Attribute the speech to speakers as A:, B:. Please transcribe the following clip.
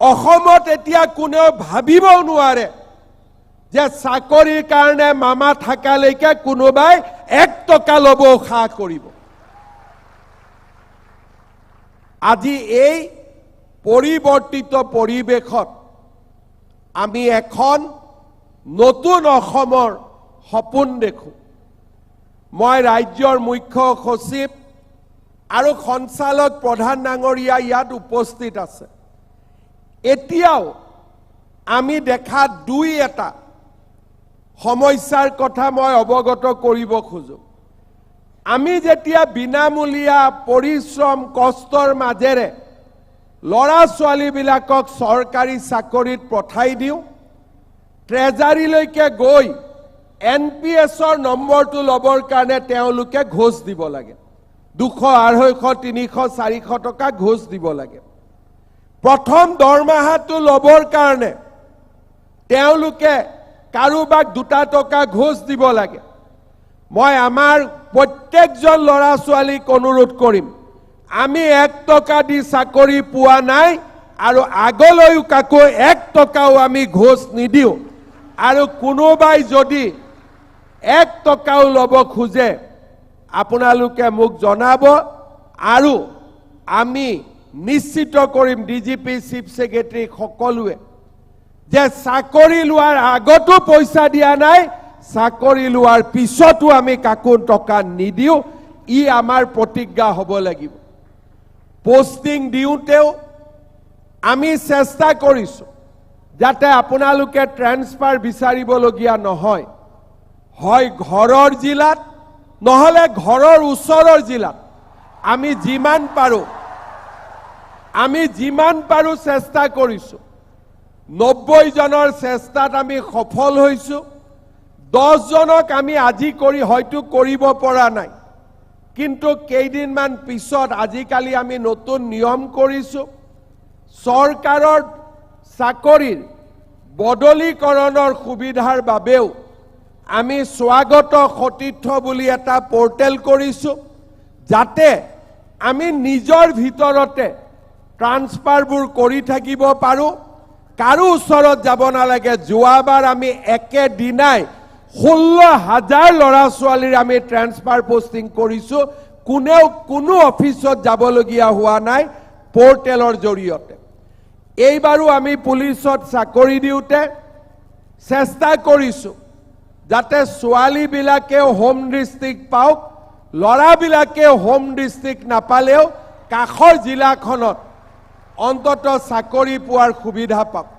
A: অসমত এতিয়া কোনেও ভাবিবও নোৱাৰে যে চাকৰিৰ কাৰণে মামা থাকালৈকে কোনোবাই 1 টকা ল'ব খা কৰিব। আজি এই পৰিৱৰ্তিত পৰিৱেশত আমি এখন নতুন অসমৰ সপোন দেখো। মই ৰাজ্যৰ মুখ্য সচিব আৰু সঞ্চালক প্ৰধান ডাঙৰীয়া ইয়াত উপস্থিত আছে। এতিয়াও আমি দেখা দুই এটা সমস্যাৰ কথা মই অৱগত কৰিব খোজো। আমি যেতিয়া বিনামূলীয়া পৰিশ্ৰম কষ্টৰ মাজেৰে ল'ৰা ছোৱালীবিলাকক চৰকাৰী চাকৰিত পঠাই দিওঁ, ট্ৰেজাৰীলৈকে গৈ NPSৰ নম্বৰটো ল'বৰ কাৰণে তেওঁলোকে ঘোষ দিব লাগে। 200, 250, 300, 400 টকা ঘোষ দিব লাগে। প্ৰথম দৰমহাটো ল'বৰ কাৰণে তেওঁলোকে কাৰোবাক 2 টকা ঘোষ দিব লাগে। মই আমাৰ প্ৰত্যেকজন ল'ৰা ছোৱালীক অনুৰোধ কৰিম, আমি 1 টকা দি চাকৰি পোৱা নাই আৰু আগলৈও কাকো 1 টকাও আমি ঘোষ নিদিওঁ। আৰু কোনোবাই যদি 1 টকাও ল'ব খোজে আপোনালোকে মোক জনাব আৰু আমি নিশ্চিত কৰিম DGP চিফ সেক্ৰেটাৰী সকলোৱে যে চাকৰি লোৱাৰ আগতো পইচা দিয়া নাই, চাকৰি লোৱাৰ পিছতো আমি কাকো টকা নিদিওঁ। ই আমাৰ প্ৰতিজ্ঞা হ'ব লাগিব। পোষ্টিং দিওঁতেও আমি চেষ্টা কৰিছোঁ যাতে আপোনালোকে ট্ৰান্সফাৰ বিচাৰিবলগীয়া নহয়। হয় ঘৰৰ জিলাত নহলে ঘৰৰ ওচৰৰ জিলাত আমি যিমান পাৰো চেষ্টা কৰিছোঁ। 90 জনৰ চেষ্টাত আমি সফল হৈছোঁ। 10 জনক আমি আজি কৰি হয়তো কৰিব পৰা নাই, কিন্তু কেইদিনমান পিছত আজিকালি আমি নতুন নিয়ম কৰিছোঁ। চৰকাৰৰ চাকৰিৰ বদলীকৰণৰ সুবিধাৰ বাবেও আমি স্বাগত সতীৰ্থ বুলি এটা পোৰ্টেল কৰিছোঁ, যাতে আমি নিজৰ ভিতৰতে ট্ৰান্সফাৰবোৰ কৰি থাকিব পাৰোঁ, কাৰো ওচৰত যাব নালাগে। যোৱাবাৰ আমি একেদিনাই 16,000 ল'ৰা ছোৱালীৰ আমি ট্ৰান্সফাৰ পোষ্টিং কৰিছোঁ। কোনো অফিচত যাবলগীয়া হোৱা নাই পোৰ্টেলৰ জৰিয়তে। এইবাৰো আমি পুলিচত চাকৰি দিওঁতে চেষ্টা কৰিছোঁ যাতে ছোৱালীবিলাকেও হোম ডিষ্ট্ৰিক্ট পাওক, ল'ৰাবিলাকেও হোম ডিষ্ট্ৰিক্ট নাপালেও কাষৰ জিলাখনত অন্ততঃ চাকৰি পোৱাৰ সুবিধা পাওক।